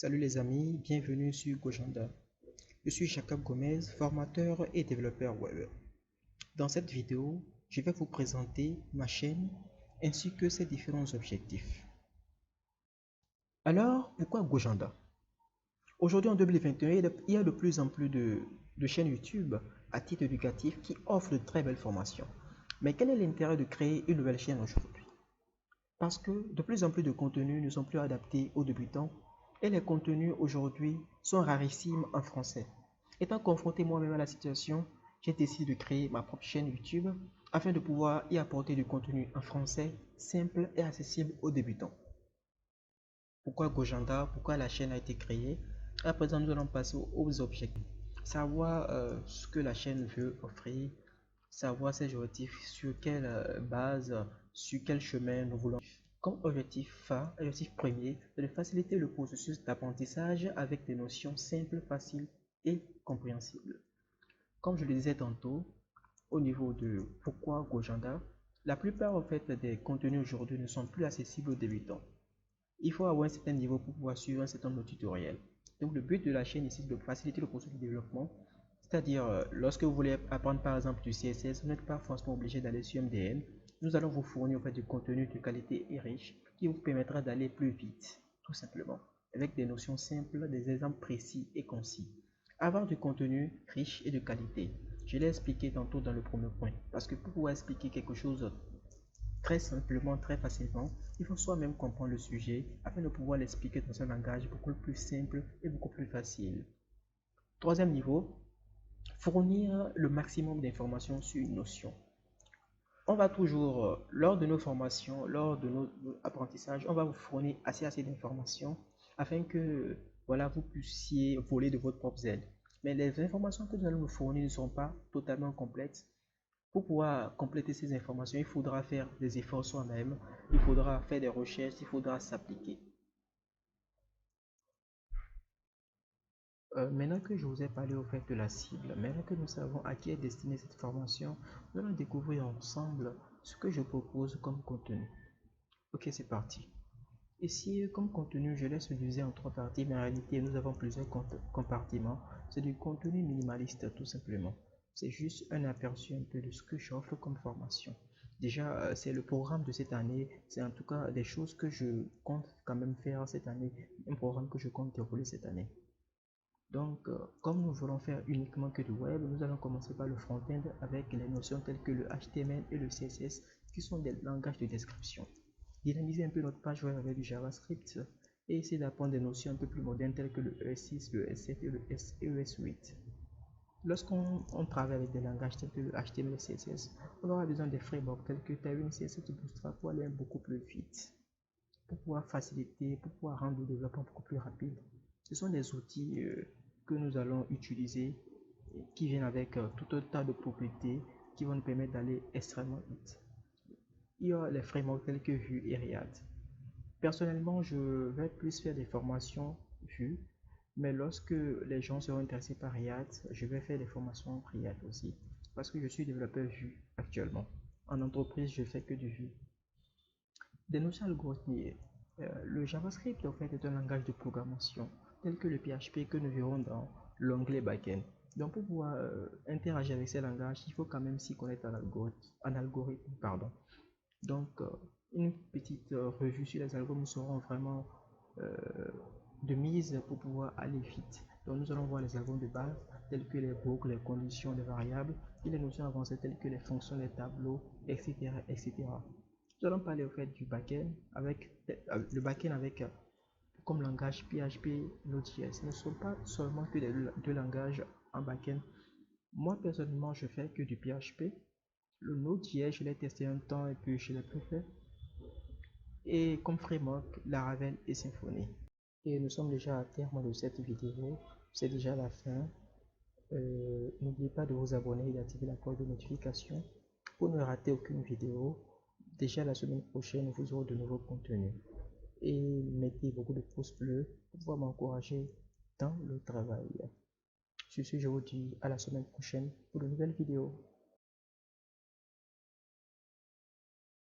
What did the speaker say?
Salut les amis, bienvenue sur Gojanda. Je suis Jacob Gomez, formateur et développeur web. Dans cette vidéo, je vais vous présenter ma chaîne ainsi que ses différents objectifs. Alors, pourquoi Gojanda? Aujourd'hui en 2021, il y a de plus en plus de chaînes YouTube à titre éducatif qui offrent de très belles formations. Mais quel est l'intérêt de créer une nouvelle chaîne aujourd'hui? Parce que de plus en plus de contenus ne sont plus adaptés aux débutants et les contenus aujourd'hui sont rarissimes en français. Étant confronté moi-même à la situation, j'ai décidé de créer ma propre chaîne YouTube afin de pouvoir y apporter du contenu en français simple et accessible aux débutants. Pourquoi Gojanda? Pourquoi la chaîne a été créée? À présent, nous allons passer aux objectifs. Savoir ce que la chaîne veut offrir, savoir ses objectifs, sur quelle base, sur quel chemin nous voulons. Comme objectif premier, c'est de faciliter le processus d'apprentissage avec des notions simples, faciles et compréhensibles. Comme je le disais tantôt, au niveau de pourquoi Gojanda, la plupart en fait des contenus aujourd'hui ne sont plus accessibles aux débutants. Il faut avoir un certain niveau pour pouvoir suivre un certain nombre de tutoriels. Donc le but de la chaîne ici, c'est de faciliter le processus de développement. C'est-à-dire, lorsque vous voulez apprendre par exemple du CSS, vous n'êtes pas forcément obligé d'aller sur MDN. Nous allons vous fournir en fait du contenu de qualité et riche qui vous permettra d'aller plus vite, tout simplement, avec des notions simples, des exemples précis et concis. Avoir du contenu riche et de qualité. Je l'ai expliqué tantôt dans le premier point, parce que pour pouvoir expliquer quelque chose très simplement, très facilement, il faut soi-même comprendre le sujet afin de pouvoir l'expliquer dans un langage beaucoup plus simple et beaucoup plus facile. Troisième niveau, fournir le maximum d'informations sur une notion. On va toujours, lors de nos formations, lors de nos apprentissages, on va vous fournir assez d'informations afin que voilà, vous puissiez voler de votre propre aile. Mais les informations que nous allons vous fournir ne sont pas totalement complètes. Pour pouvoir compléter ces informations, il faudra faire des efforts soi-même, il faudra faire des recherches, il faudra s'appliquer. Maintenant que je vous ai parlé au fait de la cible, maintenant que nous savons à qui est destinée cette formation, nous allons découvrir ensemble ce que je propose comme contenu. Ok, c'est parti. Ici, comme contenu, je l'ai subdivisé en trois parties, mais en réalité, nous avons plusieurs compartiments. C'est du contenu minimaliste, tout simplement. C'est juste un aperçu un peu de ce que j'offre comme formation. Déjà, c'est le programme de cette année. C'est en tout cas des choses que je compte quand même faire cette année. Un programme que je compte dérouler cette année. Donc, comme nous voulons faire uniquement que du web, nous allons commencer par le front-end avec les notions telles que le HTML et le CSS, qui sont des langages de description. Dynamiser un peu notre page web avec du JavaScript et essayer d'apprendre des notions un peu plus modernes telles que le ES6, le ES7 et le ES8. Lorsqu'on travaille avec des langages tels que le HTML et le CSS, on aura besoin des frameworks tels que Tailwind CSS et Bootstrap pour aller beaucoup plus vite, pour pouvoir faciliter, pour pouvoir rendre le développement beaucoup plus rapide. Ce sont des outils que nous allons utiliser qui viennent avec tout un tas de propriétés qui vont nous permettre d'aller extrêmement vite. Il y a les frameworks tels que Vue et React. Personnellement, je vais plus faire des formations Vue, mais lorsque les gens seront intéressés par React, je vais faire des formations React aussi, parce que je suis développeur Vue actuellement. En entreprise, je fais que du Vue. Des notions algorithmiques. Le JavaScript en fait est un langage de programmation tel que le PHP que nous verrons dans l'onglet backend. Donc pour pouvoir interagir avec ces langages, il faut quand même s'y connaître en algorithme, pardon. Donc une petite revue sur les algorithmes seront vraiment de mise pour pouvoir aller vite. Donc nous allons voir les algorithmes de base tels que les boucles, les conditions, les variables et les notions avancées telles que les fonctions, les tableaux, etc. etc. Nous allons parler au fait du backend avec le backend avec comme langage PHP, Node.js. Ce ne sont pas seulement que les deux langages en backend. Moi personnellement, je fais que du PHP. Le Node.js, je l'ai testé un temps et puis je l'ai préféré. Et comme framework, Laravel et Symfony. Et nous sommes déjà à terme de cette vidéo. C'est déjà la fin. N'oubliez pas de vous abonner et d'activer la cloche de notification pour ne rater aucune vidéo. Déjà la semaine prochaine, vous aurez de nouveaux contenus. Et mettez beaucoup de pouces bleus pour pouvoir m'encourager dans le travail. Sur ce, je vous dis à la semaine prochaine pour de nouvelles vidéos.